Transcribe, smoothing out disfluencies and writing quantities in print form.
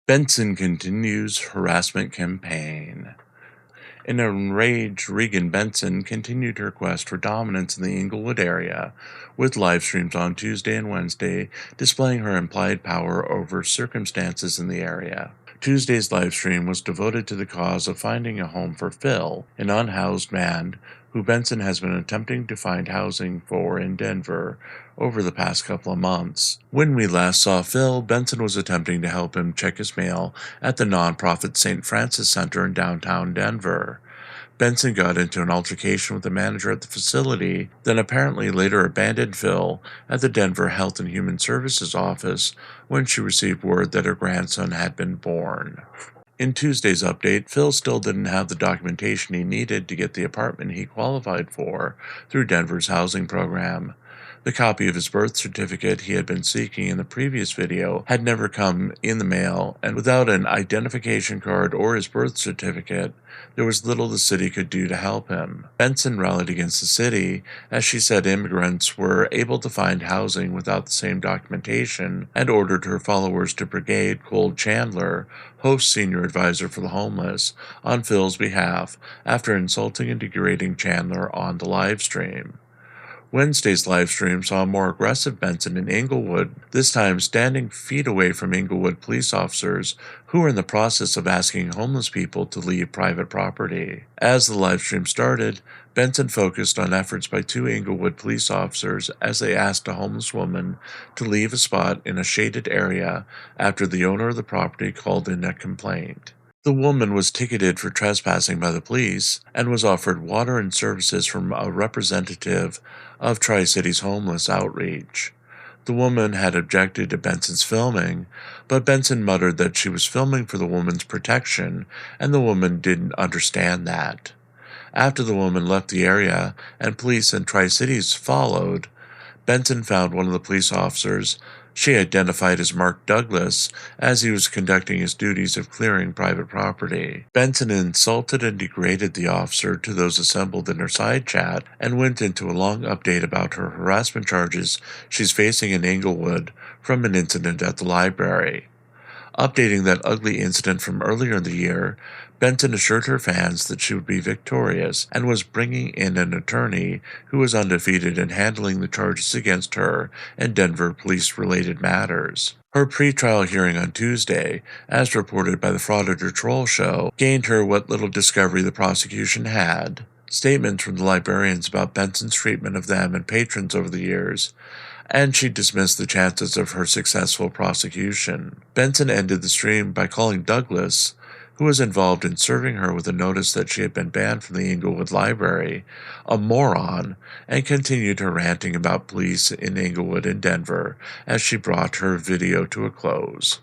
Benson continues harassment campaign. An enraged Regan Benson continued her quest for dominance in the Englewood area, with live streams on Tuesday and Wednesday displaying her implied power over circumstances in the area. Tuesday's live stream was devoted to the cause of finding a home for Phil, an unhoused man who Benson has been attempting to find housing for in Denver over the past couple of months. When we last saw Phil, Benson was attempting to help him check his mail at the nonprofit St. Francis Center in downtown Denver. Benson got into an altercation with the manager at the facility, then apparently later abandoned Phil at the Denver Health and Human Services office when she received word that her grandson had been born. In Tuesday's update, Phil still didn't have the documentation he needed to get the apartment he qualified for through Denver's housing program. The copy of his birth certificate he had been seeking in the previous video had never come in the mail, and without an identification card or his birth certificate, there was little the city could do to help him. Benson rallied against the city, as she said immigrants were able to find housing without the same documentation, and ordered her followers to brigade Cole Chandler, Host's senior advisor for the homeless, on Phil's behalf after insulting and degrading Chandler on the live stream. Wednesday's livestream saw a more aggressive Benson in Englewood, this time standing feet away from Englewood police officers who were in the process of asking homeless people to leave private property. As the livestream started, Benson focused on efforts by two Englewood police officers as they asked a homeless woman to leave a spot in a shaded area after the owner of the property called in a complaint. The woman was ticketed for trespassing by the police and was offered water and services from a representative of Tri-Cities Homeless Outreach. The woman had objected to Benson's filming, but Benson muttered that she was filming for the woman's protection, and the woman didn't understand that. After the woman left the area and police and Tri-Cities followed, Benson found one of the police officers she identified as Mark Douglas as he was conducting his duties of clearing private property. Benson insulted and degraded the officer to those assembled in her side chat and went into a long update about her harassment charges she's facing in Englewood from an incident at the library. Updating that ugly incident from earlier in the year, Benson assured her fans that she would be victorious and was bringing in an attorney who was undefeated in handling the charges against her and Denver police-related matters. Her pre-trial hearing on Tuesday, as reported by the Frauditor Troll Show, gained her what little discovery the prosecution had. Statements from the librarians about Benson's treatment of them and patrons over the years, and she dismissed the chances of her successful prosecution. Benson ended the stream by calling Douglas, who was involved in serving her with a notice that she had been banned from the Englewood Library, a moron, and continued her ranting about police in Englewood and Denver as she brought her video to a close.